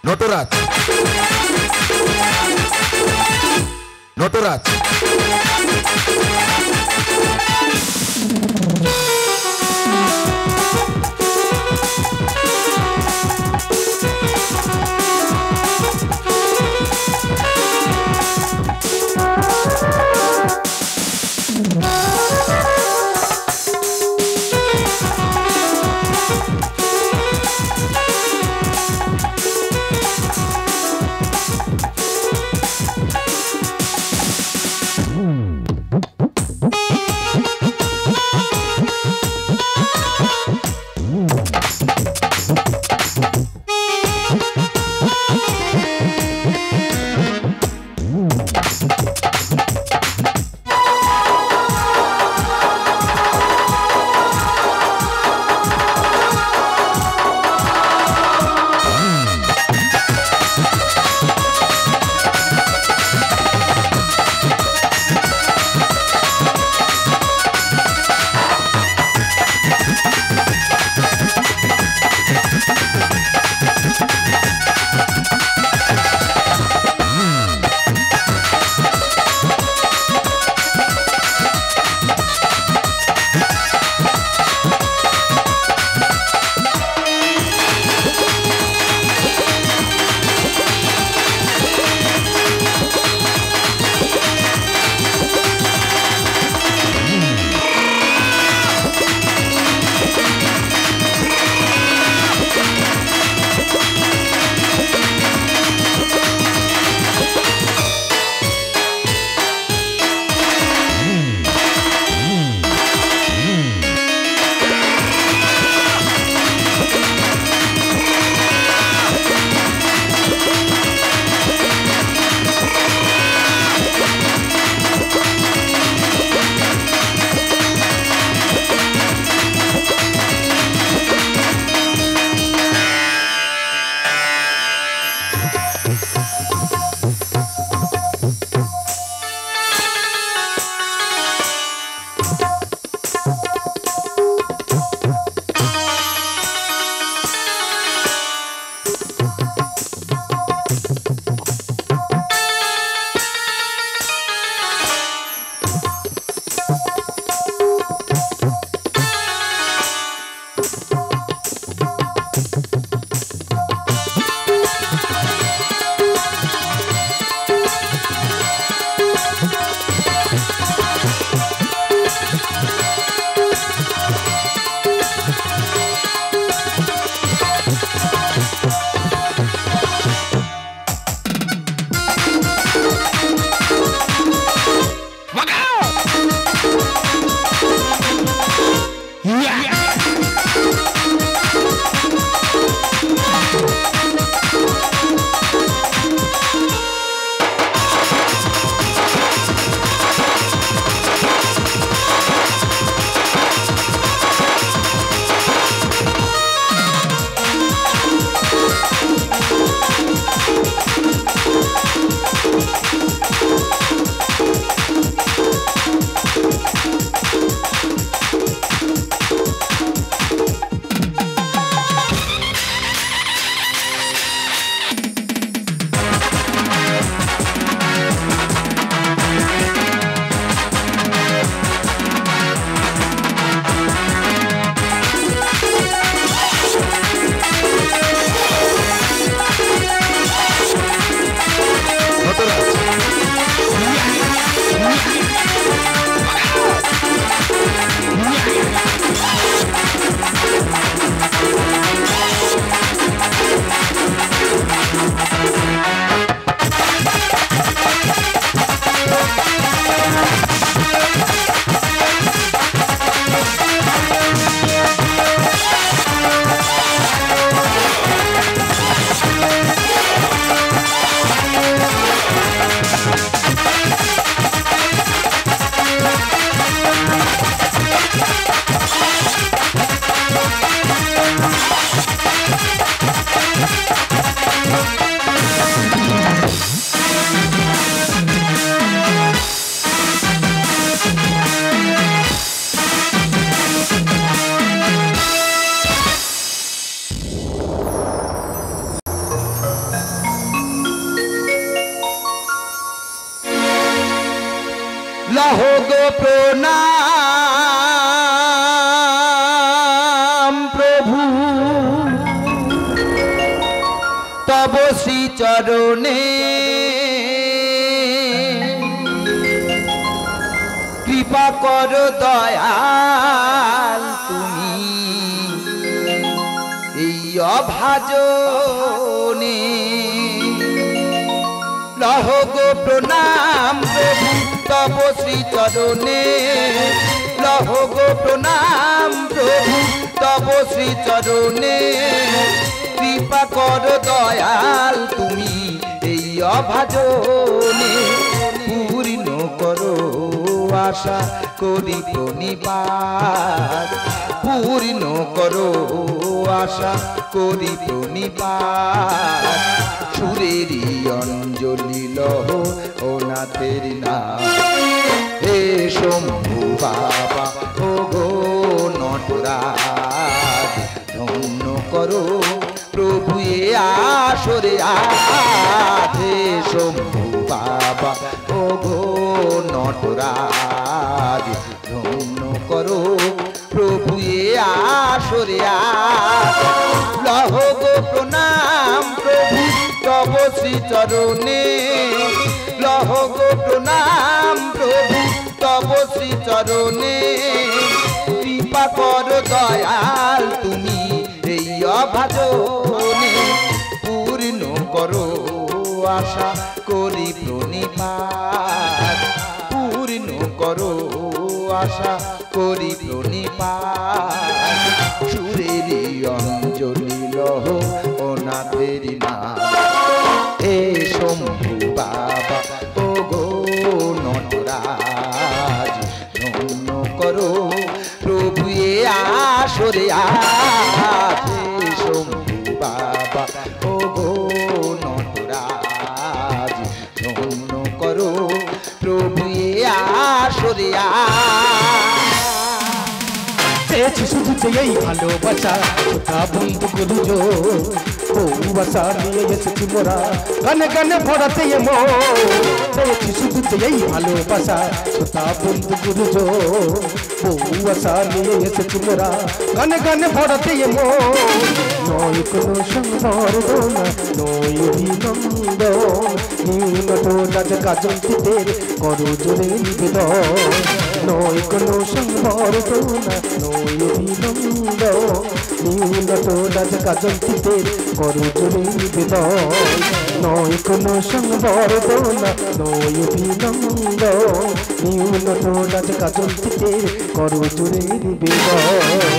নটরাজ নটরাজ लहो गो प्रणाम प्रभु तब श्री चरणे कृपा कर दयाल तुमी अभाजने लहो गो प्रणाम प्रभु तब श्री चरणे लहो गो प्रणाम प्रभु तब श्री चरणे कृपा कर दयाल तुमी अभाजने पूर्ण करो आशा करी प्रणिपात पूर्ण करो आशा करी प्रणिपात सुरेरी अंजलि लहो ओ नाथेर नाम हे शंभु बाबा ओ गो नटराज धन्य करो प्रभु ए आसरे हे शंभु बाबा ओ गो नटराज धन्य करो प्रभु ए आसरे लहो गो प्रणाम प्रभु तब श्री चरणे लहो गो प्रणाम प्रभु तब श्री चरणे कृपा कर दयाल तुमी अभाजने पूर्ण करो आशा करी प्रणिपात पूर्ण करो आशा करी प्रणिपात सुरेरी अंजलि लहो ओ नाथेर नाम हे शंभु बाबा ओ गो नटराज धन्य करो प्रभु ए आसरे हे शंभु बाबा ओ गो नटराज धन्य करो प्रभु ए आसरे शुद्ध यही भालोबासा छोटा बंधु गुरुजो बसा निये एसेछि मोरा गाने गाने भराते ये मो शुद्ध यही भालोबासा छोटा बंधु गुरुजो बसा निये एसेछि मोरा गाने गाने भराते ये मो नय कोनो संबर्धन नय अभिनंदन न्यून तो राज काजन्ति तेरे करो जोरे निवेदन নয় কোনো সংবর্ধনা নয় অভিনন্দ নীলত রাজ কাজন্তিতে করো জোরে নিবেদন নয় কোনো সংবর্ধনা নয় অভিনন্দ নীলত রাজ কাজন্তিতে করো জোরে নিবেদন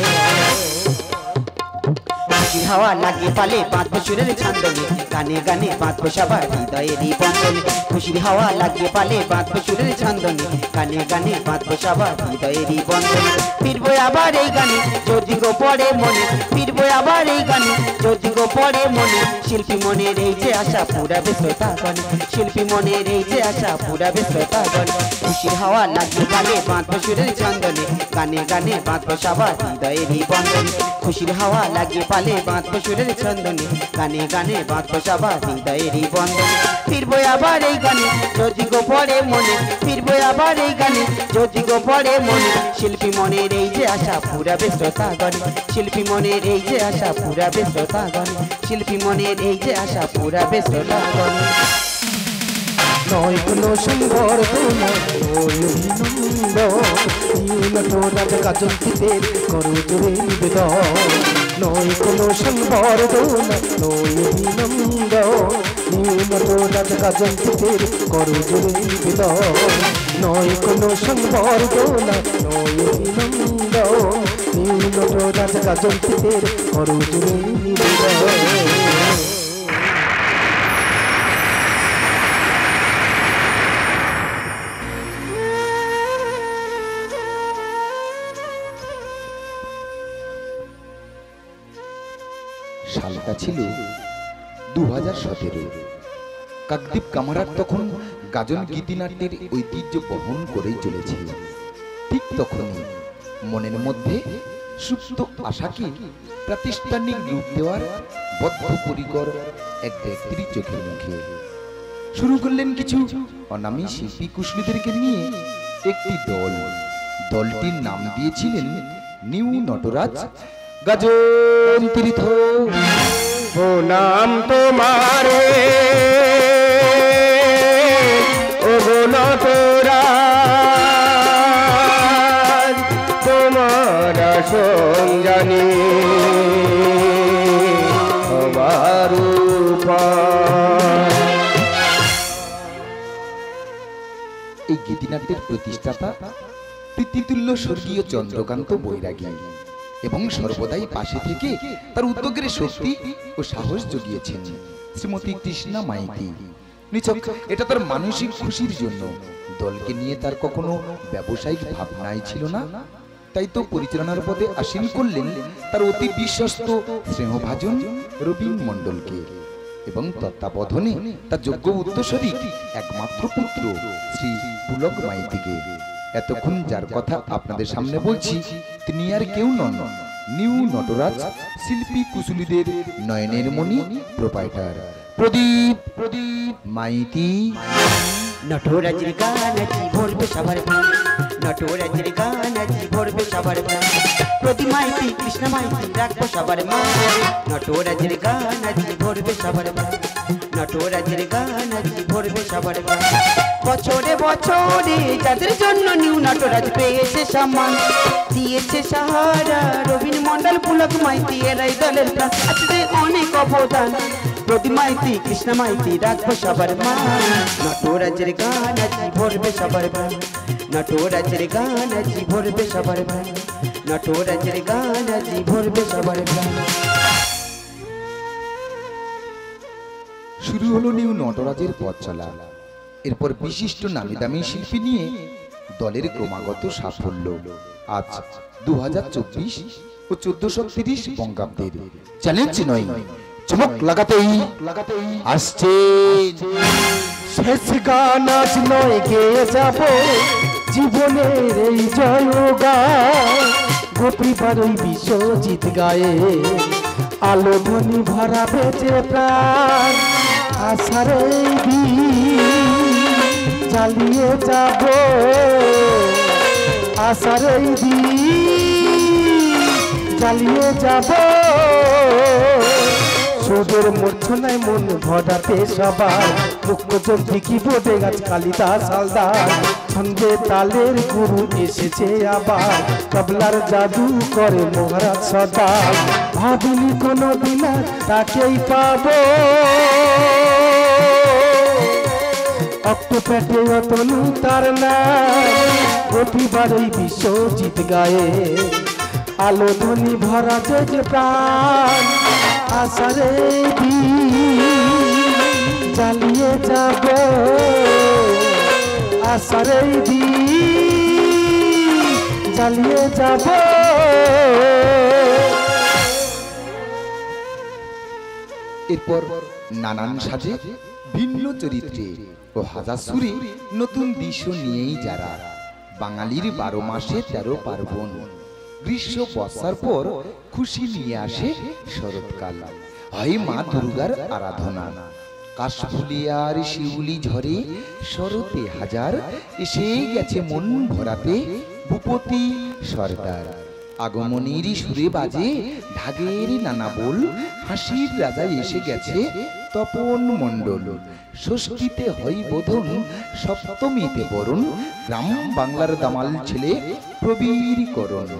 হাওয়া লাগে পালে পাঁচ বছরের ছান্দনে গানে গানে পাঁচ বসাবার হৃদয়েরই বন্ধনে খুশির হাওয়া লাগে পালে পাঁচ বছরের ছান্দনে গানে গানে পাঁচ বসাবার হৃদয়েরই বন্ধনে ফিরবো আবার এই গানে যদি গো পড়ে মনে ফিরবো আবার এই গানে যদি গো পড়ে মনে শিল্পী মনের এই যে আশা পুরাবে শ্রোতাগণে শিল্পী মনের এই যে আশা পুরাবে শ্রোতাগণে খুশির হাওয়া লাগে পালে পাঁচ বছরের ছান্দনে গানে গানে পাঁচ বসাবার হৃদয়েরই বন্ধনে খুশির হাওয়া লাগে পালে পাঁচ বছরের ছন্দনে গানে গানে পাঁচ বসাবার হৃদয়েরই বন্ধনে ফিরবো আবার এই গানে যদি গো পড়ে মনে ফিরবো আবার এই গানে যদি গো পড়ে মনে শিল্পী মনের এই যে আশা পুরাবে শ্রোতাগণে শিল্পী মনের এই যে আশা পুরাবে শ্রোতাগণে শিল্পী মনের এই যে আশা পুরাবে শ্রোতাগণে নয় কোনো সংবর্ধনা নয় অভিনন্দ নীলত রাজ কাজন্তিতে করো জোরে নিবেদন নয় কোনো সংবর্ধনা নয় অভিনন্দ নীলত রাজ কাজন্তিতে করো জোরে নিবেদন নয় কোনো সংবর্ধনা নয় অভিনন্দ নীলত রাজ কাজন্তিতে করো জোরে নিবেদন সালটা ছিল 2017। কাকদ্বীপ কামারার তখন গাজন গীতিনাট্যের ঐতিহ্য বহন করেই চলেছে। ঠিক তখনই মনের মধ্যে সুপ্ত আশাকে প্রাতিষ্ঠানিক রূপ দেওয়ার বদ্ধপরিকর এক ব্যক্তির চোখে মুখে শুরু করলেন কিছু অনামী শিল্পী কুশলীদেরকে নিয়ে একটি দল। দলটির নাম দিয়েছিলেন নিউ নটরাজ গাজন তীর্থ। ও নাম তোমারে ও নটরাজ তোমার সঞ্জানি আমার এই গীতিনাট্যের প্রতিষ্ঠাতা পিতৃতুল্য স্বর্গীয় চন্দ্রকান্ত বৈরাগী এবং সর্বদাই পাশে থেকে তার উদ্যোগের শক্তি ও সাহস জুগিয়েছেন শ্রীমতী কৃষ্ণা মাইতি। নিছক এটা তার মানসিক খুশির জন্য, দলকে নিয়ে তার কখনো ব্যবসায়িক ভাবনাই ছিল না। তাই তো পরিচালনার পদে আসীন করলেন তার অতি বিশ্বস্ত স্নেহভাজন রবীন মণ্ডলকে এবং তত্ত্বাবধানে তার যোগ্য উত্তরসূরি একমাত্র পুত্র শ্রী পুলক মাইতিকে। এতক্ষণ যার কথা আপনাদের সামনে বলছি তিনি আর কেউ নন, নিউ নটরাজ শিল্পী কুশলীদের নয়নের মণি প্রোপাইটার প্রদীপ মাইতি। নটরাজের গান আজি ভরবে সবার প্রাণ, নটরাজের গান আজি ভরবে সবার প্রাণ, প্রদীপ মাইতি কৃষ্ণ মাইতি রাখবো সবার মান। নটরাজের গান আজি ভরবে সবার প্রাণ, নটরাজের গান আজি ভরবে সবার প্রাণ। বছরে বছরে যাদের জন্য নিউ নটরাজ পেয়েছে সম্মান, দিয়েছে সাহারা রবীন মণ্ডল পুলক মাইতি এরাই দলের প্রাণ। আছে অনেক অবদান, প্রদীপ মাইতি কৃষ্ণ মাইতি রাখবো সবার মান। নটরাজের গান আজি ভরবে সবার প্রাণ, নটরাজের গান আজি ভরবে সবার প্রাণ, নটরাজের গান আজি ভরবে সবার প্রাণ। শুরু হলো নিউ নটরাজের পথ চলা। এরপর বিশিষ্ট নামি দামি শিল্পী নিয়ে দলের ক্রমাগত সাফল্য। আজ 2024 ও 1430 বঙ্গাব্দের চ্যালেঞ্জ নয়, চমক লাগাতেই আসছে শেষ গান আজ নয় গেয়ে যাব জীবনের এই জয়গান। গোপীবার ওই বিশ্বজিৎ গায়ে আলো ধ্বনি ভরা বেঁচে প্রাণ। আশার এই দিন চালিয়ে যাব, আশার এই দিন চালিয়ে যাব। সুদের মূর্ছনায় মন ভরাতে সবার মুক্তচন্দ্রী কি বোধে গাছ কালিদাস হালদার সঙ্গে তালের গুরু এসেছে আবার তবলার জাদু করে মহারাজ সদার ভাবিনি কোনো দিন তাকেই পাবো অক্টোপ্যাটে অতনু তার নাম প্রতিবারই বিশ্বজিৎ গায়ে আলো ধ্বনি ভরা যে প্রাণ আশারে জ্বালিয়ে যাব আশারে জ্বালিয়ে যাব। এরপর নানান সাজে ভিন্ন চরিত্রে ও হাজার সুরে নতুন দৃশ্য নিয়েই যারা বাঙালির 12 মাসে 13 পার্বণ গ্রীষ্ম বর্ষার পর খুশি নিয়ে আসে শরৎকাল হয় মা দুর্গার আরাধনা কাশফুলি আর শিউলি ঝরে শরতে হাজার এসে গেছে মন ভরাতে ভূপতি সর্দার আগমনীর সুরে বাজে ঢাগের নানা বল হাসির রাজা এসে গেছে তপন মণ্ডল ষষ্ঠীতে হয় বোধন সপ্তমীতে বরণ গ্রাম বাংলার দামাল ছেলে প্রবীরকরণ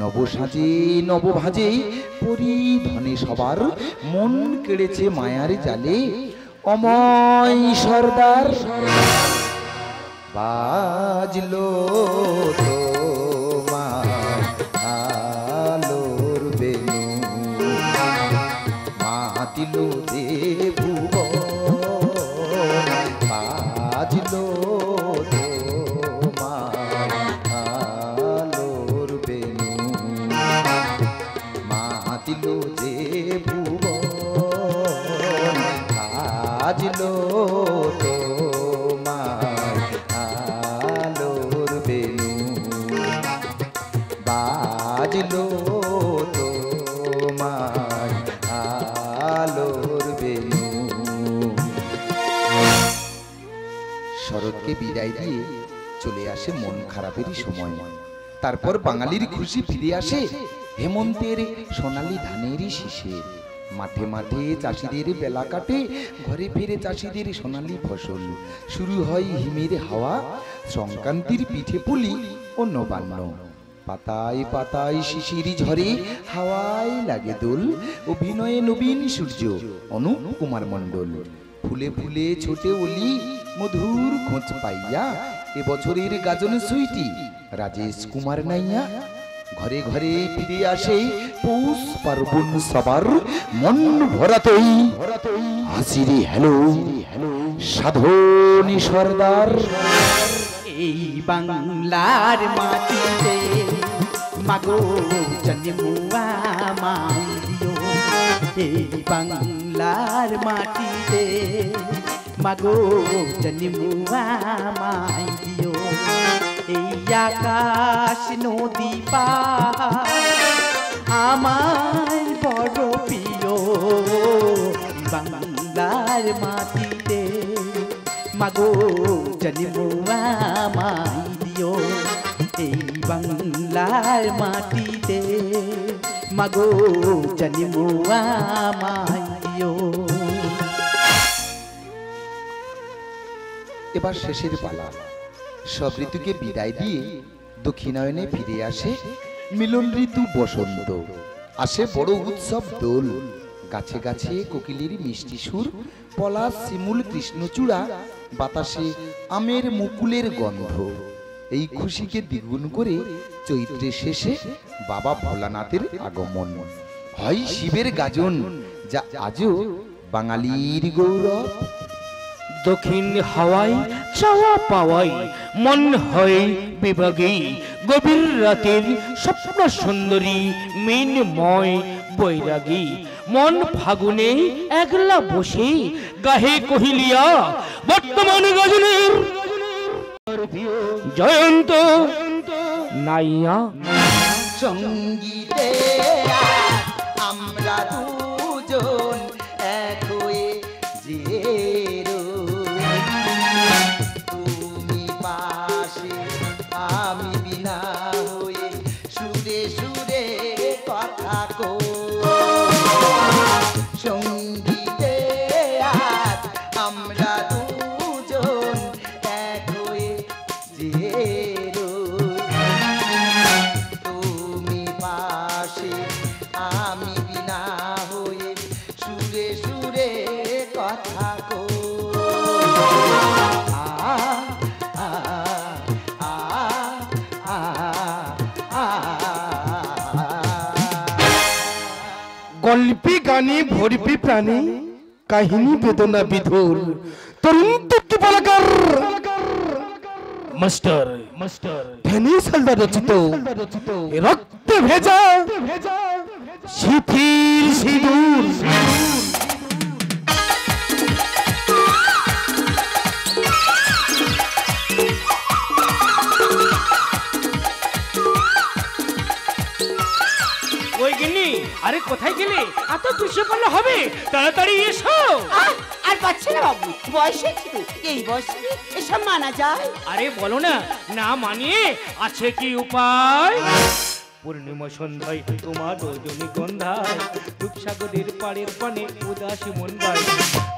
নবসাজে নবভাজে পরিধনে সবার মন কেড়েছে মায়ার জালে অময় সর্দার বাজলো তোমার আলোর বেনু মাতিল দেবু বাজলো তোমার আলোর বেনু মাতিল দেবু বাজলো তোমার আলোর বেনু বাজলো তোমার আলোর বেনু। শরৎকে বিদায় দিয়ে চলে আসে মন খারাপেরই সময় তারপর বাঙালির খুশি ফিরে আসে হেমন্তের সোনালী ধানেরই শীষে মাঠে মাঠে চাষিদের বেলা কাটে ঘরে ফিরে চাষিদের সোনালী ফসল শুরু হয় হিমের হাওয়া সংক্রান্তির পিঠে পুলি ও নবান্ন পাতায় পাতায় শিশির ঝরে হাওয়ায় লাগে দোল অভিনয়ে নবীন সূর্য অনুপ কুমার মণ্ডল ফুলে ফুলে ছোটে ওলি মধুর খোঁজ পাইয়া এবছরের গাজন সুইটি রাজেশ কুমার নাইয়া ঘরে ঘরে ফিরে আসে পৌষ পার্বণ সবার মন ভরাতেই হাসিরে হ্যালো সাধনী সর্দার। এই বাংলার মাটিতে মাগো জন্মুয়া মাই দিও এই বাংলার মাটিতে মাগো জন্মুয়া মাই দিও এই আকাশ নদী পাহাড় আমার বড় প্রিয় বাংলার মাটিতে মাগো জন্মুয়া মাই দিও এই বাংলার মাটিতে মাগো জন্মুয়া মাই দিও। এবার শেষের পালা সব ঋতুকে বিদায় দিয়ে দক্ষিণায়নে ফিরে আসে মিলন ঋতু বসন্ত আসে বড় উৎসব দোল গাছে গাছে কোকিলের মিষ্টি সুর পলাশ শিমুল কৃষ্ণচূড়া বাতাসে আমের মুকুলের গন্ধ এই খুশিকে দ্বিগুণ করে চৈত্রের শেষে বাবা ভোলানাথের আগমন হয় শিবের গাজন যা আজও বাঙালির গৌরব। দক্ষিণ হাওয়ায় চাওয়া পাওয়াই মন হয় বিভাগে গভীর রাতের স্বপ্ন সুন্দরী মিনময় বৈরাগী মন ফাগুনে একলা বসে গাহে কহিলিয়া বর্তমান গজনের জয়ন্ত নাইয়া সঙ্গীতে আমরা দুজন এক হয়ে যে তুমি পাশে আমি বিনা হয়ে সুরে সুরে কথা কো কল্পি গানে ভরপি প্রাণী কাহিনী বেদনা বিধুর তরুণ তুর্কি পালাকার মাস্টার ধ্যানিস হালদার রচিত রক্তে ভেজা শিথিল সিঁদুর। ওই গিন্নি, আরে কোথায় গেলে? এত খুশি করলে হবে, তাড়াতাড়ি এসো। আর পাচ্ছে না বাবু, বয়সে কিন্তু এই বয়সে এসব মানা যায়? আরে বলো না, না মানিয়ে আছে কি উপায়? পূর্ণিমা সন্ধ্যায় তোমার রজনীগন্ধায় রূপসাগরের পাড়ের পানে উদাসী মন গায়।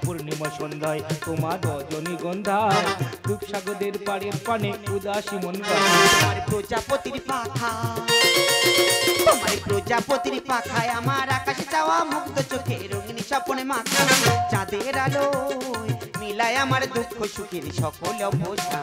পূর্ণিমা সন্ধ্যায় তোমার রজনীগন্ধায় রূপসাগরের পাড়ের পানে উদাসী মন গায়। তোমার প্রজাপতির পাখা, তোমার প্রজাপতির পাখায় আমার আকাশে চাওয়া মুগ্ধ চোখে রঙিনী স্বপ্নে মাখা। চাঁদের আলোয় মিলায় আমার দুঃখ সুখের সকল অবস্থা।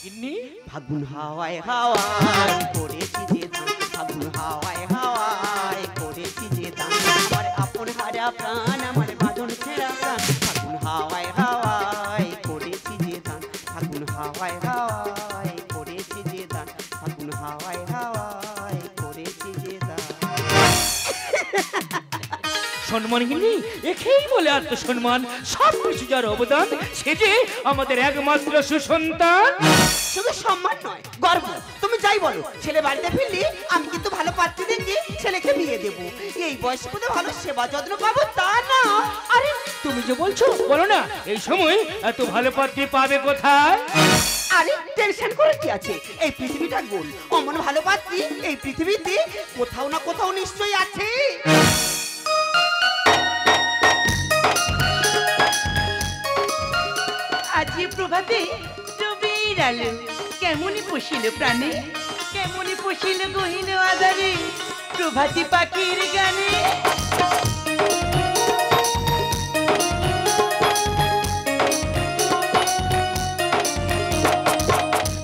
গিন্নি, ফাগুন হাওয়ায় হাওয়ায় করেছি যে দান, ফাগুন হাওয়ায় হাওয়ায় করেছি যে দান। আমার আপন হারা প্রাণ, আমার বাঁধন ছেঁড়া প্রাণ। ফাগুন হাওয়ায় হাওয়ায় করেছি যে দান, ফাগুন হাওয়ায় হাওয়ায় করেছি যে দান, ফাগুন হাওয়ায় হাওয়ায় করেছি যে দান। সম্মান গিন্নি, একেই বলে আত্মসম্মান। সব কিছু যার অবদান, সে যে আমাদের একমাত্র সুসন্তান। শুধু সম্মান নয়, গর্ব। তুমি যাই বলো, ছেলে বাড়িতে ফিরলি আমি কিন্তু ভালো পাত্রী দেখি ছেলেকে বিয়ে দেবো। এই বয়সে বোধ ভালো সেবা যত্ন পাবো তা না। আরে তুমি যে বলছো, বলো না, এই সময় এত ভালো পাত্রী পাবে কোথায়? আরে টেনশন করে কি আছে, এই পৃথিবীটা গোল। অমন ভালো পাত্রী এই পৃথিবীতে কোথাও না কোথাও নিশ্চয়ই আছে। আজি প্রভাতে রবির আলো কেমনই পশিল প্রাণে, কেমনই পশিল গহীন আধারে প্রভাতী পাখির গানে।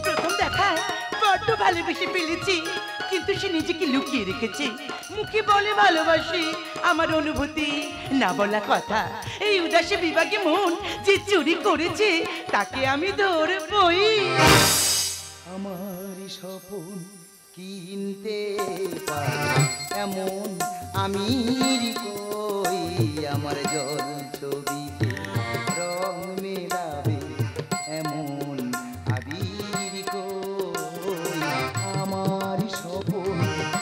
প্রথম দেখায় বড্ড ভালোবেসে ফেলেছি, কিন্তু সে নিজেকে লুকিয়ে রেখেছে। মুখে বলে ভালোবাসি, আমার অনুভূতি না বলা কথা। এই উদাসী বিভাগে মন যে চুরি করেছে তাকে আমি ধরবই। আমার স্বপন কিনতে পারি এমন আমির কই, আমার জল ছবিতে রং মেলাবে এমন আবির কই। আমার স্বপন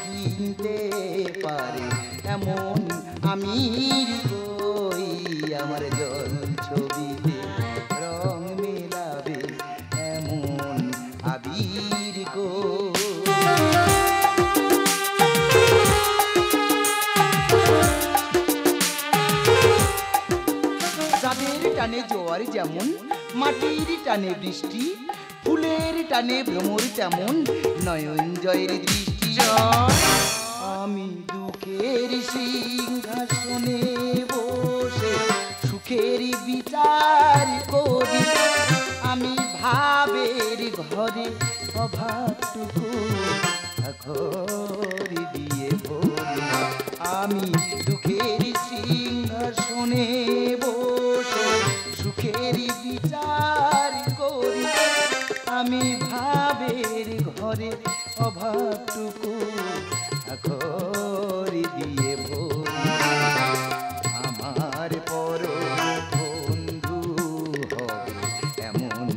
কিনতে পারে এমন আমির কই, আমার জল ছবিতে রং মেলাবে এমন আবির কই। চাঁদের টানে জোয়ার যেমন, মাটির টানে বৃষ্টি, ফুলের টানে ভ্রমর তেমন নয়ন জয়ের দৃষ্টি। আমি দুঃখের সিংহাসনে বসে সুখের বিচার করি, আমি ভাবের ঘরে অভাবটুকু ঘর দিয়ে ভরি। আমি দুঃখের সিংহাসনে বসে সুখের বিচার করি, আমি ভাবের ঘরে অভাবটুকু ঘর দিয়ে ভরি। আমার পর বন্ধু হবে এমন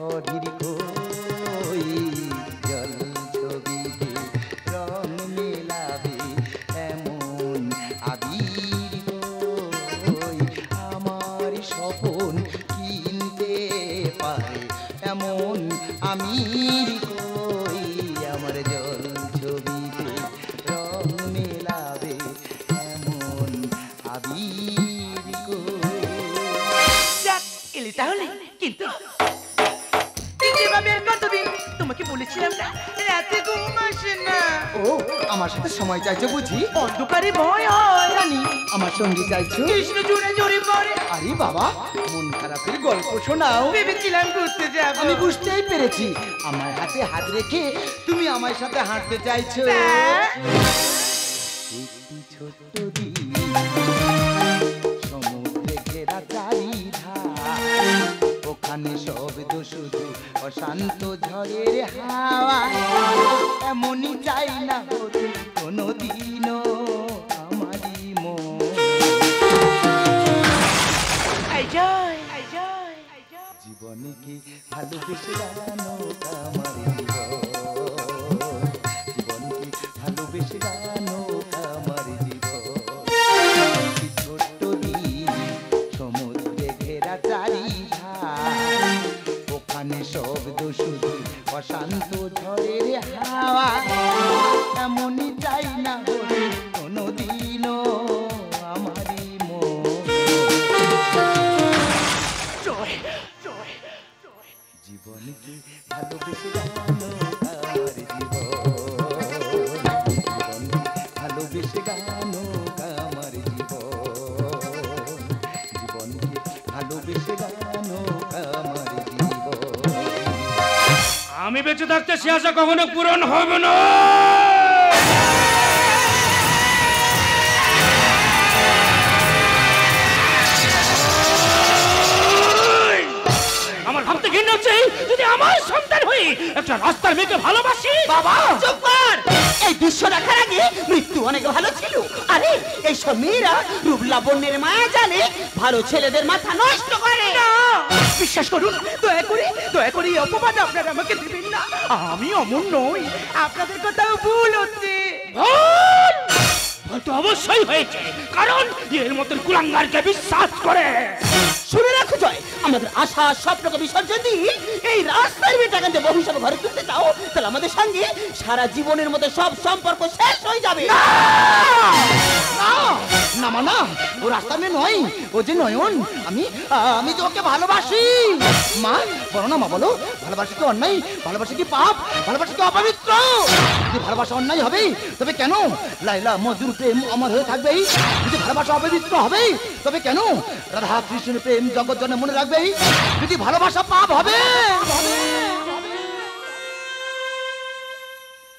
অধীর কই, জল ছবিতে রং মেলাবে এমন আবির কই। আমার স্বপন কিনতে পারে এমন আমির কই, আমার জল ছবিতে রং মেলাবে এমন আবির কই। যাক, এলি তাহলে। কিন্তু যেভাবে আর কতদিন তোমাকে বলেছিলাম না, রাতে ঘুম আসে না। ও, আমার সাথে সময় চাইছো বুঝি? অন্ধকারে ভয় হয়। জানি, আমার সঙ্গে চাইছো? কৃষ্ণ জোরে জোরে পড়ে। আরে বাবা, মন খারাপের গল্প শোনাও। ভেবেছিলাম ঘুরতে যাব। আমি বুঝতেই পেরেছি, আমার হাতে হাত রেখে তুমি আমার সাথে হাঁটতে চাইছো। হ্যাঁ। একটি ছোট্ট দ্বীপ সমুদ্রে ঘেরা চারিধার, ওখানে শব্দ শুধু অশান্ত ঝড়ের হাওয়া। এমনই চাই না হতে কোনোদিনও আমারই মন। জীবনে কি ভালোবেসে জানো আমার জীবন, জীবন কি ভালোবেসে জানো আমার জীবন। কি ছোট্ট দিন সমুদ্রে ঘেরা চারিধার, ওখানে শব্দ শুধু অশান্ত ঝড়ের হাওয়া। এমনই চাই না হলে কোনোদিনও আমারই মন। জীবন কি ভালোবেসে জানো আমার জীবন, জীবন কি ভালোবেসে জানো আমার জীবন, জীবন কি ভালোবেসে জানো আমার জীবন। আমি বেঁচে থাকতে সে আশা কখনো পূরণ হবে না। আমার ভাবতে ঘৃণা হচ্ছে যদি আমার সন্তান হই একটা রাস্তার মেয়েকে ভালোবাসি। বাবা চুপ কর। এই দৃশ্য দেখার আগে মৃত্যু অনেক ভালো ছিল। আরে এইসব মেয়েরা রূপ লাবণ্যের মায়া জালে ভালো ছেলেদের মাথা নষ্ট করে। বিশ্বাস করুন, দয়া করে এই অপবাদ আপনারা আমাকে দেবেন না। আমি অমন নই, আপনাদের কথাও ভুল হচ্ছে। ভুল তো অবশ্যই হয়েছে, কারণ এর মতন কুলাঙ্গারকে বিশ্বাস করে। শুনে রাখো জয়, আমাদের আশা স্বপ্নকে বিসর্জন দিয়ে এই রাস্তার মেয়েটাকে বহু হিসাবে ঘরে তুলতে চাও, তাহলে আমাদের সঙ্গে সারা জীবনের মতো সব সম্পর্ক শেষ হয়ে যাবে। না মা না, ও রাস্তা মেয়ে নয়, ও যে নয়ন। আমি তো ওকে ভালোবাসি। মা বলো না, মা বলো, ভালোবাসা কি অন্যায়? ভালোবাসা কি পাপ? ভালোবাসা কি অপবিত্র? যদি ভালোবাসা অন্যায় হবে তবে কেন লাইলা মজুর প্রেম অমর হয়ে থাকবে? যদি ভালোবাসা অপবিত্র হবে তবে কেন রাধা কৃষ্ণের প্রেম জগৎ জনে মনে রাখবে? যদি ভালোবাসা পাপ হবে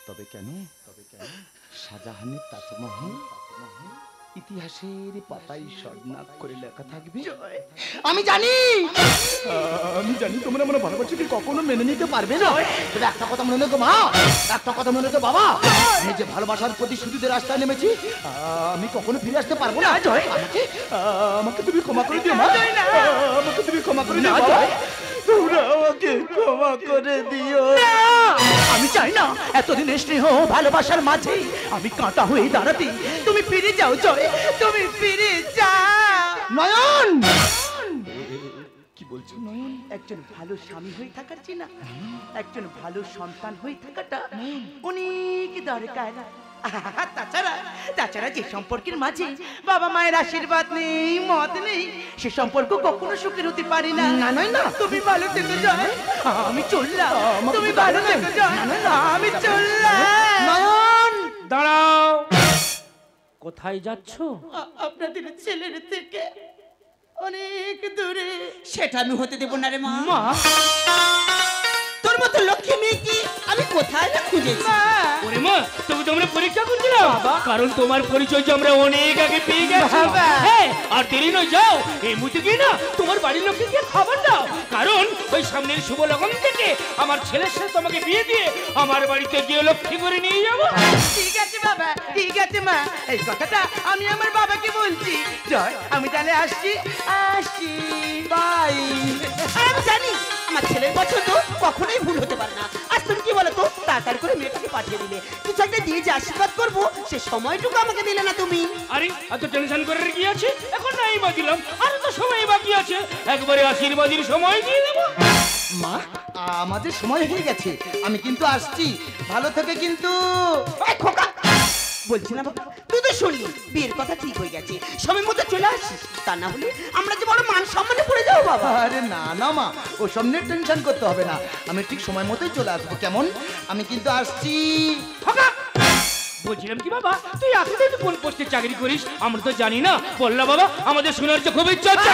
তবে কেন শাহজাহানের তাজমহল ইতিহাসের পাতায় স্বর্ণাক করে লেখা থাকবে? আমি জানি তোমরা মনে ভালোবাসাকে কখনো মেনে নিতে পারবে না। তবে একটা কথা মনে রেখো মা, একটা কথা মনে রেখো বাবা, আমি যে ভালোবাসার প্রতিশ্রুতিতে রাস্তায় নেমেছি আমি কখনো ফিরে আসতে পারবো না। আমাকে তুমি ক্ষমা করে দিও মা, আমাকে তুমি ক্ষমা করে দিও বাবা, তোমরা আমাকে ক্ষমা করে দিও। আমি চাই না এতদিনের স্নেহ ভালোবাসার মাঝে আমি কাঁটা হয়ে দাঁড়াতে। তুমি ফিরে যাও জয়, তুমি ফিরে যাও। নয়ন কি বলছো নয়ন? একজন ভালো স্বামী হয়ে থাকার চেয়ে না একজন ভালো সন্তান হয়ে থাকাটা অনেক দরকার। তাছাড়া যে সম্পর্কের মাঝে বাবা মায়ের আশীর্বাদ নেই, মত নেই, সে সম্পর্ক কখনো সুখের হতে পারে না। না নয় না, তুমি ভালো থেকে যাও, আমি চললাম। তুমি ভালো থেকে যাও, আমি চললাম। নয়ন দাঁড়াও, কোথায় যাচ্ছ? আপনাদের ছেলের থেকে অনেক দূরে। সেটা আমি হতে দেবো না রে মা। মা, তোর মতো লক্ষ্মী মেয়েকে আমি কোথায় না খুঁজেছি। ওরে মা, তুমি তোমরা পরীক্ষা করছিলাম, কারণ তোমার পরিচয় যে আমরা অনেক আগে পেয়ে গেছি। হ্যাঁ, আর দেরি নয়, যাও এই মুহূর্তে গিয়ে না তোমার বাড়ির লোককে গিয়ে খবর দাও, কারণ ওই সামনের শুভ লগন থেকে আমার ছেলের সাথে তোমাকে বিয়ে দিয়ে আমার বাড়িতে গিয়ে লক্ষ্মী করে নিয়ে যাবো। ঠিক আছে বাবা, ঠিক আছে মা, এই কথাটা আমি আমার বাবাকে বলছি। জয়, আমি তাহলে আসছি। বাই। আমি জানি আমার ছেলের পছন্দ কখনোই ভুল হতে পারে না। আজ তুমি কি বলো তো, তাড়াতাড়ি করে মেয়েটাকে পাঠিয়ে দিলে, কিছু একটা দিয়ে যে আশীর্বাদ করবো সে সময়টুকু আমাকে দিলে না তুমি। আরে এত টেনশন করে কি আছে? এখন নাই বা দিলাম, আরো তো সময় বাকি আছে, একবারে আশীর্বাদের সময় দিয়ে দেবো। মা আমাদের সময় হয়ে গেছে, আমি কিন্তু আসছি, ভালো থেকে কিন্তু। এই খোকা, বলছি না বাবা, তুই তো শুনলি বিয়ের কথা ঠিক হয়ে গেছে, সময় মতো চলে আসিস, তা না হলে আমরা যে বড় মান সম্মানে পড়ে যাবো বাবা। আরে না না মা, ও সব নিয়ে টেনশন করতে হবে না, আমি ঠিক সময় মতোই চলে আসবো। কেমন? আমি কিন্তু আসছি। ফাঁকা। বলছিলাম কি বাবা, তুই এতদিন তুই কোন পোস্টে চাকরি করিস আমরা তো জানি না। বললা বাবা, আমাদের শোনার যে খুব ইচ্ছা হচ্ছে।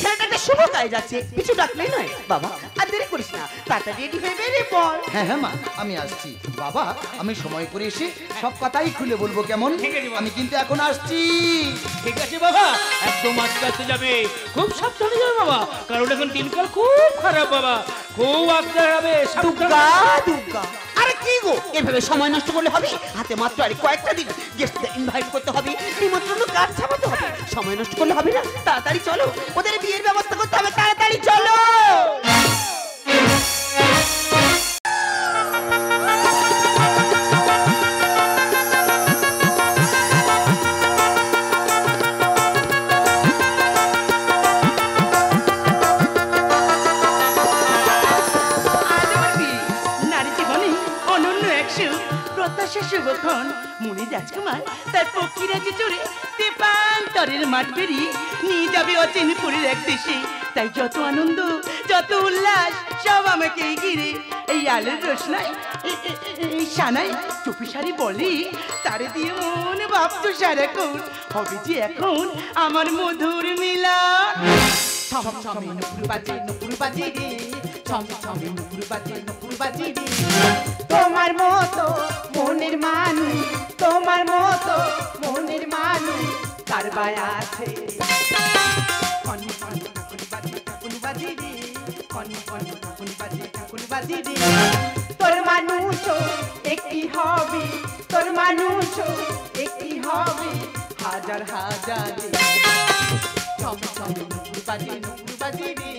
ছেলেটা একটা শুভ কাজে যাচ্ছে, কিছু ডাকলেই নয় বাবা। আর দেরি করিস না, তাড়াতাড়ি রেডি হয়ে বেরিয়ে পড়। হ্যাঁ হ্যাঁ মা, আমি আসছি। বাবা, আমি সময় করে এসে সব কথাই খুলে বলবো, কেমন? ঠিক আছে বাবা। আমি কিন্তু এখন আসছি। ঠিক আছে বাবা, একদম আস্তে আস্তে যাবে, খুব সাবধানে যাবে বাবা, কারণ এখন দিনকাল খুব খারাপ বাবা, খুব আস্তে যাবে, দুর্গা দুর্গা, আরে কি গো, এভাবে সময় নষ্ট করলে হবে? হাতে মাত্র আর কয়েকটা দিন, গেস্টদের ইনভাইট করতে হবে, নিমন্ত্রণ কার্ড ছাপাতে হবে, সময় নষ্ট করলে হবে না। তাড়াতাড়ি চলো, ওদের বিয়ের ব্যবস্থা করতে হবে, তাড়াতাড়ি চলো। শুভক্ষণ মুনি রাজকুমার তার পক্ষীরাজি চড়ে তেপান্তরের মাঠ পেরিয়ে নিয়ে যাবে অচিনপুরের এক দেশে। তাই যত আনন্দ, যত উল্লাস সব আমাকে ঘিরে। এই আলোর রোশনায়, এই সানায় চুপি সারি বলে, তারে দিয়ে মন ভাবতো সারাক্ষণ হবে যে এখন আমার মধুর মিলা। ছম ছমে নুপুর বাজে, নুপুর বাজে রে, ছম ছমে নুপুর বাজে, নুপুর বাজে রে। তোমার মতো মনের মানুষ, তোমার মতো মনের মানুষ কার বায়া আছে? কনি কনি কাকুলি বাজে, কাকুলি বাজে রে, কনি কনি কাকুলি বাজে, কাকুলি বাজে রে। তোর মানুষও একই হবে, তোর মানুষও একই হবে হাজার হাজার। ছম ছমে নুপুর বাজে, নুপুর বাজে রে,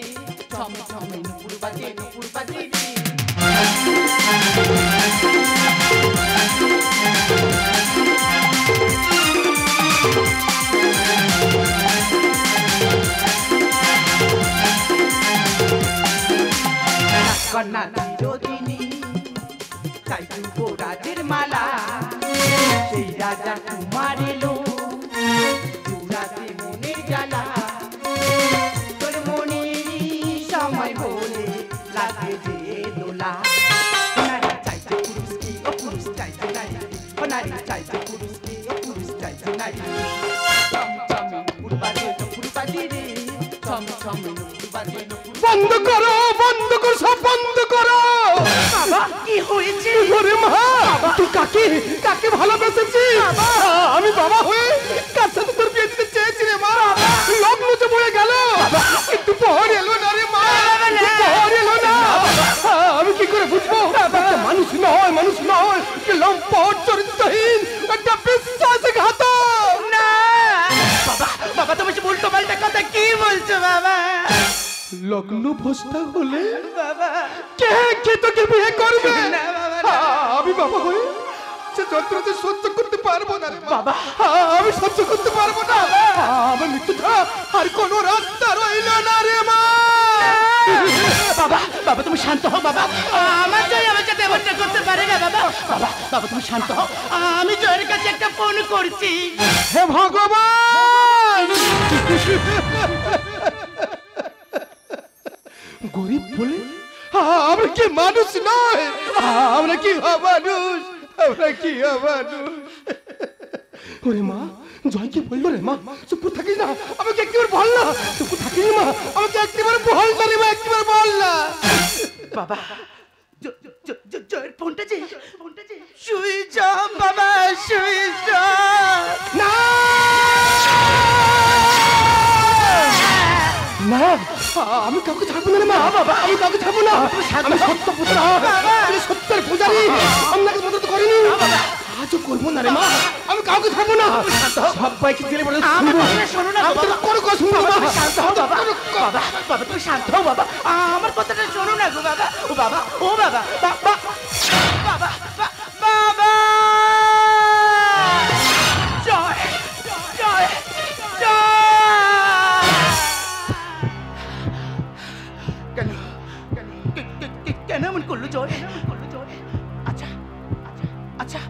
ছম ছমে নুপুর বাজে, নুপুর বাজে রে। কন্যা বিরোধিনী তাই যুবরাজের মালা, সেই রাজা কুমার এলো জুড়াতে মনের জ্বালা। তোর মনেরই সময় বলে লাগে যে দোলা। নারী চাইছে পুরুষকে, ও পুরুষ চাইছে নারী, ও নারী চাইছে পুরুষকে, ও পুরুষ চাইছে নারী। চমচমে নুপুর বাজে, নুপুর বাজে রে, চমচমে নুপুর বাজে, নুপুর। বন্ধ করো, বন্ধ করো, সব বন্ধ করো। বাবা কি হয়েছে? ওরে মা, তুই কাকে কাকে ভালোবেসেছিস? আমি বাবা হয়ে কার সাথে তোর বিয়ে দিতে চেয়েছি রে মা। লগ্ন যে বয়ে গেল, কিন্তু পর এলো না রে মা, পর এলো না। আমি কি করে বুঝবো? মানুষ নয়, মানুষ নয়, লম্পট চরিত্রহীন একটা বিশ্বাসঘাতক। না বাবা, বাবা তুমি উল্টো পাল্টা কথা কি বলছো বাবা? লগ্ন ভ্রষ্টা হলে বাবা কে কে তোকে বিয়ে করবে? না বাবা, না। আমি বাবা হয়ে সে যন্ত্রণা সহ্য করতে পারবো না রে বাবা, আমি সহ্য করতে পারবো না। আমার মৃত্যু ছাড়া আর কোনো রাস্তা রইল না রে মা। বাবা, বাবা তুমি শান্ত হও বাবা, আমার জয় আমার সাথে এমনটা করতে পারে না বাবা। বাবা, বাবা তুমি শান্ত হও, আমি জয়ের কাছে একটা ফোন করছি। হে ভগবান, গরিব বলে আমরা কি মানুষ নয়? আমরা কি মানুষ? আমরা কি মানুষ? ওরে মা, জয় কি বললো রে মা? চুপ থাকিস না, আমাকে একবার বল না। চুপ থাকিস মা, আমাকে একবার বল না রে মা, একবার বল না। বাবা জয়ের ফোনটা যে সুইচ অফ বাবা, সুইচ অফ। না না, আমি কাউকে ছাড়বো না রে মা। বাবা, আমি কাউকে ছাড়বো না। আমি সত্য পূজা, আমি সত্যের পূজারি, আপনাকে মদত করিনি, আজও করবো না রে মা। আমি কাউকে ছাড়বো না, সবাইকে দিলে বলে শোনো না বাবা, কোনো কথা শুনবো না। শান্ত হও বাবা। বাবা, বাবা তুমি শান্ত হও বাবা, আমার কথাটা শোনো না গো বাবা। ও বাবা, ও বাবা, বাবা, বাবা, বাবা। জয় জয় জয়। কেন এমন করলো জয়? আচ্ছা আচ্ছা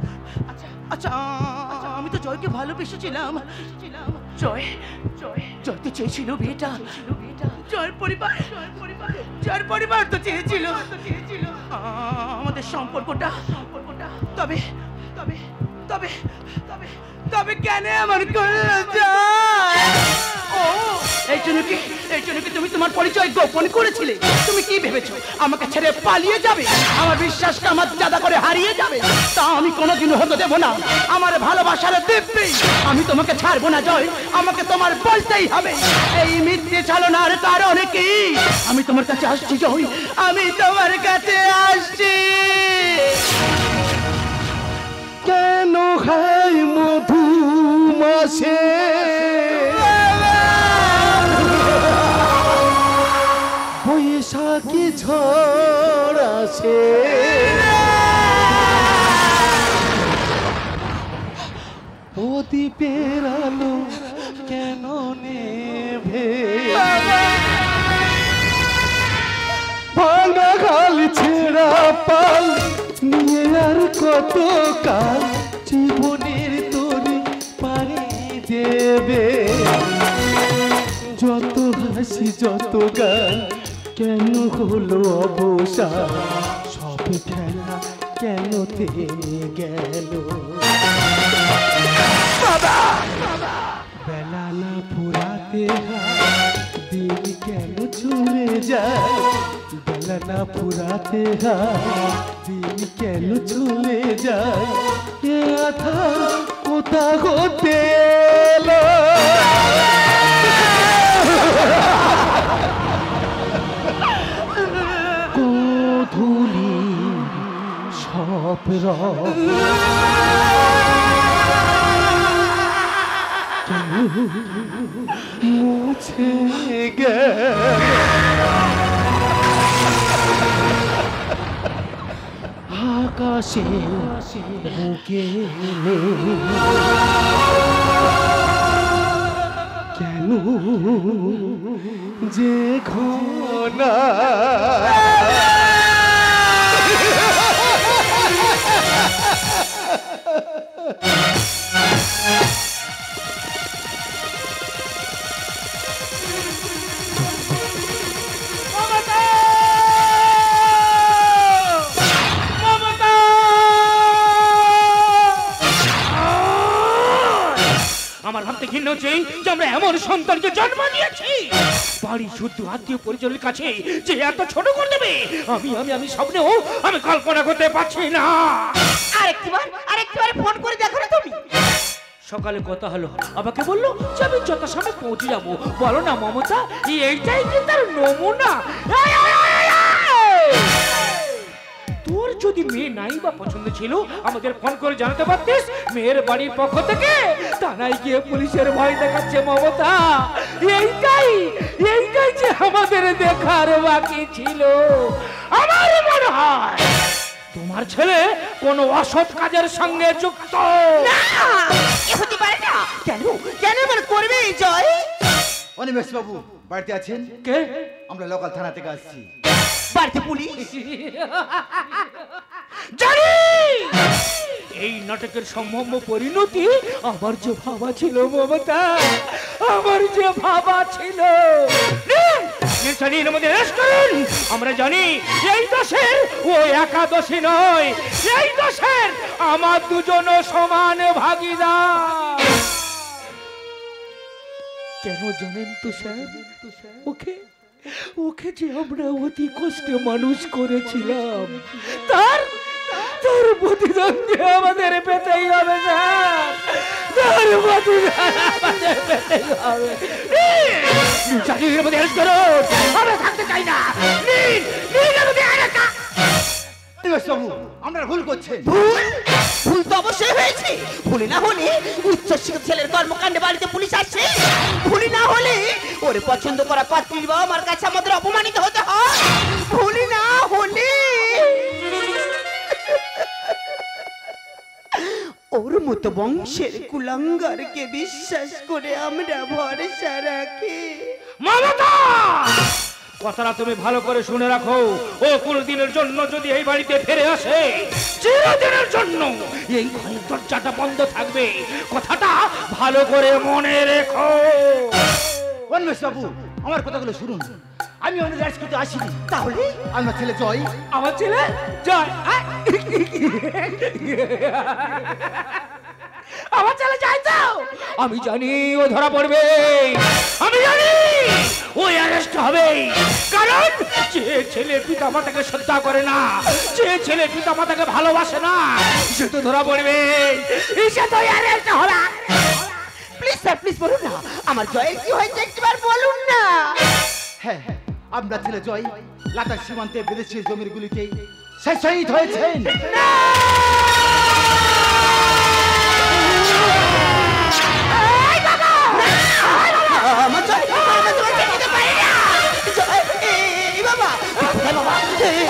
আচ্ছা আচ্ছা, আমি তো জয়কে ভালোবেসেছিলাম। জয় জয় জয় তো চেয়েছিল বিয়েটা, জয়ের পরিবার তো চেয়েছিল আমাদের সম্পর্কটা। তবে তবে তবে তবে তবে কেন এমন করলো যায়? ও এই জন্য কি তুমি তোমার পরিচয় গোপন করেছিলে? তুমি কি ভেবেছো আমাকে ছেড়ে পালিয়ে যাবে? আমার বিশ্বাসটা আমার জাদা করে হারিয়ে যাবে? তা আমি কোনোদিন হতে দেব না। আমার ভালোবাসার দিব্যি আমি তোমাকে ছাড়বো না জয়, আমাকে তোমার বলতেই হবে। এই মিথ্যে চালনার কারণে কি আমি তোমার কাছে আসছি জয়, আমি তোমার কাছে আসছি। কেন খাই মধুমাছে বৈশাখী ঝড় আসে, প্রদীপের আলো কেন নেভে, ভাঙা গাল ছেঁড়া পাল নিয়ে আর কত কাল জীবনের তরি পাড়ি দেবে। যত হাসি যত গান কেন হলো অবসান, সব খেলা কেন থেমে গেল। বেলা না ফুরাতে দিন কেন চলে যায়, বেলা না ফুরাতে দিন কেন চলে যায়, এ আধার কোথা হতে এলো। গোধূলি সব রব মুছে গেল, আকাশে বুকে কেন যে ঘনা আমার ভাবতে ঘৃণ্য হচ্ছে যে আমরা এমন সন্তানকে জন্ম দিয়েছি, বাড়ি শুদ্ধ আত্মীয় পরিজনের কাছে যে এত ছোট করে দেবে আমি স্বপ্নেও আমি কল্পনা করতে পারছি না। আরেকবার ফোন করে দেখো না তুমি। সকালে কথা হলো, আমাকে বললো যে আমি যথাসময়ে পৌঁছে যাবো। বলো না মমতা, এইটাই কি তার নমুনা? তোর যদি মেয়ে নাই বা পছন্দ ছিল আমাদের ফোন করে জানাতে পারতিস। মেয়ের বাড়ির পক্ষ থেকে থানায় গিয়ে পুলিশের ভয় দেখাচ্ছে মমতা। এইটাই যে আমাদের দেখার বাকি ছিল। আমার মনে হয় তোমার ছেলে কোনো অসৎ কাজের সঙ্গে যুক্ত। হতে পারে না। কেন এমন করবে জয়? অনিমেষ বাবু বাড়িতে আছেন? কে? আমরা লোকাল থানা থেকে আসছি। বাড়িতে পুলিশ? জানি এই নাটকের সম্ভাব্য পরিণতি আমার যে ভাবা ছিল মমতা, আমার যে ভাবা ছিল। আমরা জানি এই দোষের ও একাদশী নয়, এই দোষের আমার দুজন সমান ভাগীদার। কেন জানেন তো স্যার? ওকে যে আমরা অতি কষ্টে মানুষ করেছিলাম, তার প্রতিদান আমাদের পেতেই হবে স্যার, তার প্রতিদান আমাদের পেতেই হবে। চাকরির মধ্যে হেল্প করো, আমরা থাকতে চাই না। বাবু আমরা ভুল করছেন। ভুল তো অবশ্যই হয়েছে। ভুল না হলে উচ্চশিক্ষিত ছেলের কর্মকাণ্ডে বাড়িতে পুলিশ আসছে। ভুল না হলে ওর পছন্দ করা পাত্রীর বাবা আমার কাছে আমাদের অপমানিত হতে হয়। ভুল না হলে ওর মতো বংশের কুলাঙ্গারকে বিশ্বাস করে আমরা ভরসা রাখি। মমতা, কথাটা তুমি ভালো করে শুনে রাখো। ও কোনদিনের জন্য যদি এই বাড়িতে ফিরে আসে, চিরদিনের জন্য এই ঘরের দরজাটা বন্ধ থাকবে। কথাটা ভালো করে মনে রেখো। অনিমেষ বাবু আমার কথাগুলো শুনুন। আমি অন্য রাজ করতে আসিনি। তাহলে আমার ছেলে জয়। আমার ছেলে জয়। আমার ছেলে যায় তো আমি জানি ও ধরা পড়বে, আমি জানি ও অ্যারেস্ট হবে। কারণ যে ছেলে পিতা মাতাকে শ্রদ্ধা করে না, যে ছেলে পিতা মাতাকে ভালোবাসে না, সে তো ধরা পড়বে, সে তো অ্যারেস্ট হবে। প্লিজ স্যার, প্লিজ বলুন না আমার জয়ের কি হয়েছে একবার বলুন না। হ্যাঁ, আপনার ছেলে জয় লাদাখ সীমান্তে বিদেশি জমির গুলিতে সে শহীদ হয়েছেন। আমার জয়, আমার জয় যেতে পারি না। জয়, এই বাবা, এই বাবা, এই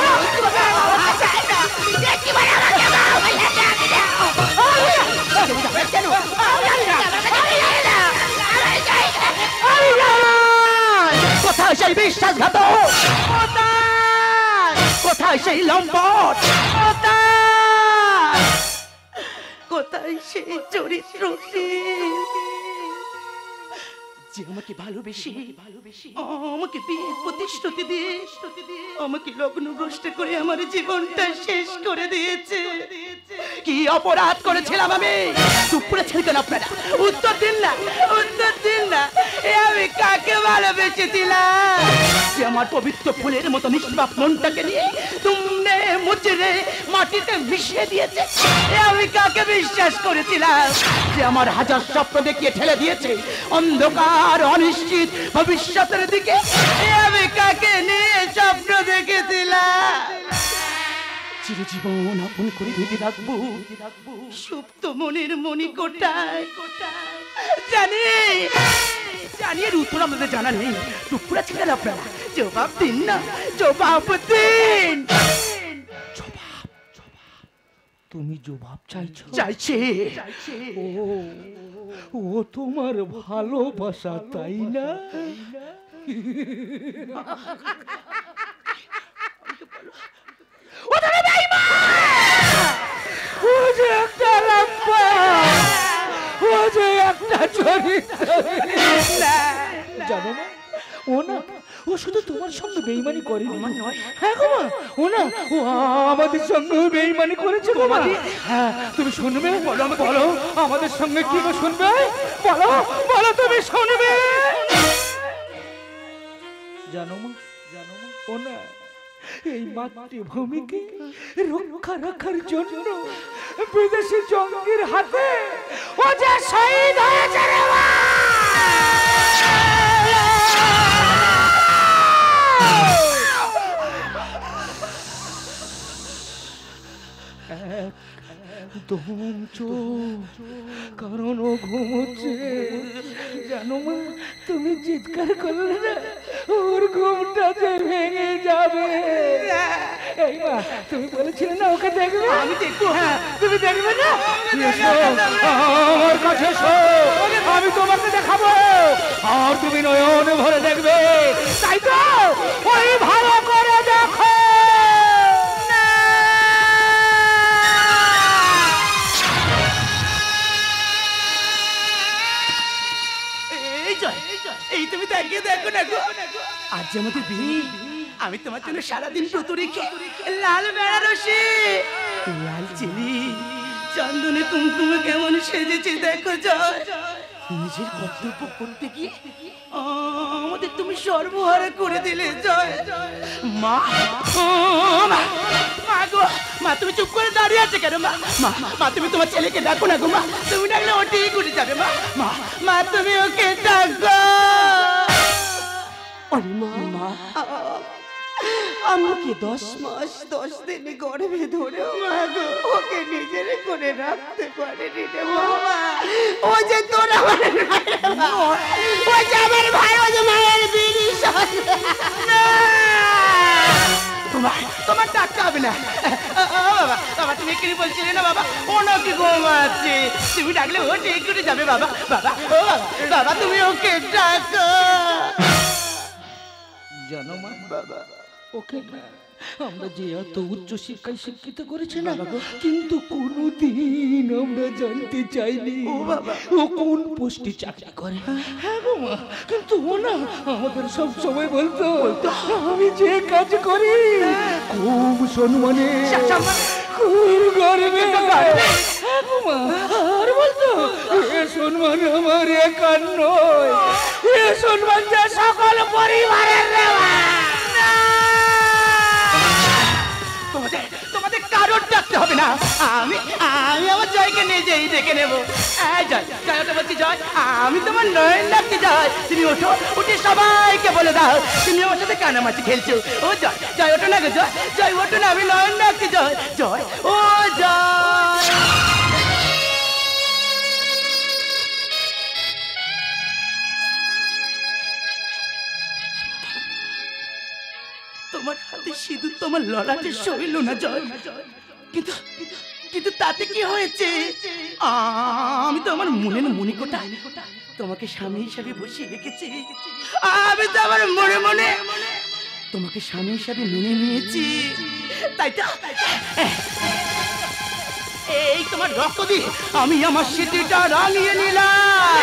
কোথায় সেই বিশ্বাসঘাতক, কোথায় সেই লম্পট, কোথায় সেই চরিত্রহীন যে আমাকে ভালোবেসে আমাকে বিয়ের প্রতিশ্রুতি দিয়ে আমাকে লগ্নভ্রষ্ট করে আমার জীবনটা শেষ করে দিয়েছে। কি অপরাধ করেছিলাম আমি? চুপ করেছেন কেন আপনারা? উত্তর দিন না, উত্তর দিন না। এ আমি কাকে ভালোবেসেছিলাম যে আমার পবিত্র ফুলের মতো নিষ্পাপ মনটাকে নিয়ে তুমনে মুচড়ে মাটিতে মিশিয়ে দিয়েছে? এ আমি কাকে বিশ্বাস করেছিলাম যে আমার হাজার স্বপ্ন দেখিয়ে ঠেলে দিয়েছে অন্ধকার অনিশ্চিত ভবিষ্যতের দিকে? এ আমি কাকে নিয়ে স্বপ্ন দেখেছিলাম চিরজীবন আপন করে বেঁধে রাখবো সুপ্ত মনের মনি কোটায় জানি জানি এর উত্তর আমাদের জানা নেই। টুকরা ছিলেন আপনারা, জবাব দিন না, জবাব দিন। তুমি জবাব চাইছো? চাইছে। ও তোমার ভালোবাসা, তাই না? ও যে একটা লম্বা, ও যে একটা চরিত্র, জানো না? ও না, ও শুধু তোমার সঙ্গে বেইমানি করেনি, আমার নয়। হ্যাঁ গো মা, ও না, ও আমাদের সঙ্গে বেইমানি করেছে গো মা। হ্যাঁ, তুমি শুনবে? বলো, বলো আমাদের সঙ্গে কি গো শুনবে? বলো, বলো তুমি শুনবে? জানো মা, জানো মা, ও না এই মাতৃভূমিকে রক্ষা রাখার জন্য বিদেশি জঙ্গির হাতে ও যে শহীদ হয়েছে রে মা। কারণ ও ঘুমোচ্ছে, জানো মা? তুমি চিৎকার করলে না, ওর ঘুমটা যে ভেঙে যাবে। এই মা, তুমি বলেছিলে না ওকে দেখবে? আমি দেখবো। হ্যাঁ, তুমি দেখবে না? আমার কাছে এসো, আমি তোমাকে দেখাবো, আর তুমি নয়ন ভরে দেখবে। তাই তো ওই ভালো করে দেখো। এই তুমি তাকিয়ে দেখো না গো, আজ আমাদের বিয়ে। আমি তোমার জন্য সারাদিন ব্রত রেখে লাল বেড়া রসে লাল চিনি চন্দনে কুমকুমে কেমন সেজেছে দেখো। জয়, নিজের কর্তব্য করতে গিয়ে আমাদের তুমি সর্বহারা করে দিলে। জয় মা, মা গো, মা তুমি চুপ করে দাঁড়িয়ে আছে কেন? মা, মা তুমি তোমার ছেলেকে ডাকো না গো মা, তুমি ডাকলে ও ঠিক উঠে যাবে। মা, মা তুমি ওকে ডাকো। মা, আমাকে 10 মাস 10 দিন গর্ভে ধরে মা গো ওকে নিজের করে রাখতে পারেনি রে বাবা। ও যে তোর আমার ও যে আমার ভাই, ও যে মায়ের বিড়ি তোমার ডাকতে হবে না। বাবা, বাবা তুমি কি বলছিলে না বাবা? ও নাকি ঘুমাচ্ছে, তুমি ডাকলে ও ঠিক করে যাবে বাবা। বাবা, ও বাবা তুমি ওকে ডাকো। জানো মা, বাবা ওকে আমরা যে এত উচ্চ শিক্ষায় শিক্ষিত করেছি না, কিন্তু কোনোদিন আমরা জানতে চাইনি ও কোন পোস্টে চাকরি করে। হ্যাঁ গো মা, কিন্তু ও না আমাদের সব সময় বলতো আমি যে কাজ করি খুব সম্মানে, খুব গর্বে। হ্যাঁ গো মা, আর বলতো শুনবেন যে সকল পরিবারের নেওয়া। তোমাদের তোমাদের কারোর ডাকতে হবে না, আমি আমি আমার জয়কে নিজেই ডেকে নেবো। এই জয়, জয় ওটা বলছি জয়, আমি তোমার নয়ন ডাকতে জয়, তুমি ওঠো, উঠে সবাইকে বলে দাও তুমি আমার সাথে কানামাছি খেলছো। ও জয়, জয় ওঠো না গো জয়, জয় ওঠো না, আমি নয়ন ডাকতে জয়, জয় ও জয়। তোমার হাতে সিঁদুর তোমার ললাটে সইল না জয়, কিন্তু কিন্তু তাতে কি হয়েছে? আমি তো আমার মনের মণিকোটা তোমাকে স্বামী হিসাবে বসিয়ে রেখেছি। আমি তো আমার মনে মনে তোমাকে স্বামী হিসাবে মেনে নিয়েছি, তাই তো এই তোমার রক্ত দিয়ে আমি আমার স্মৃতিটা রাঙিয়ে নিলাম।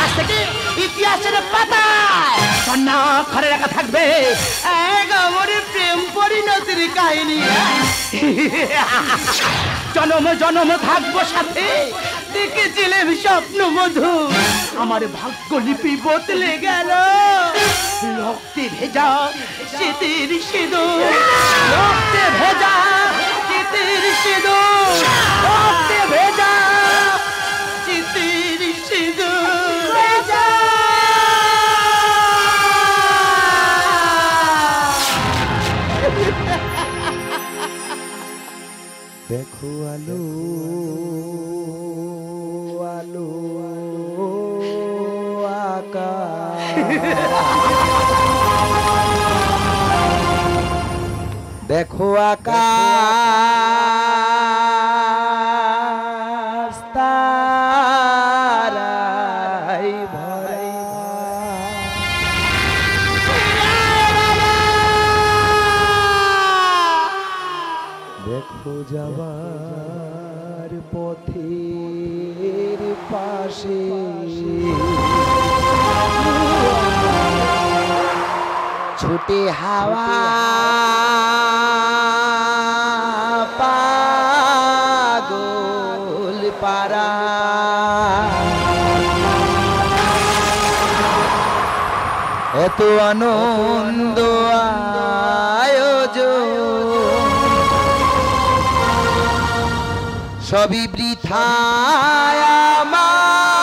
আজ থেকে ইতিহাসের পাতায় স্বর্ণাক্ষরে লেখা থাকবে এক আমার প্রেম পরিণতির কাহিনী। জনম জনম থাকবো সাথে, দেখেছিলাম স্বপ্ন মধু, আমার ভাগ্য লিপি বদলে গেল। রক্তে ভেজা স্মৃতির সিঁদুর, রক্তে ভেজা স্মৃতির সিঁদুর, রক্তে ভেজা স্মৃতির সিঁদুর। দেখো আলো আলো আকাশ, দেখো আকাশ তারাই ভরা, দেখো যাবার পথের পাশে ছুটে হাওয়া পাগল পারা, এত আনন্দ আয়োজন সবই বৃথায় আমার।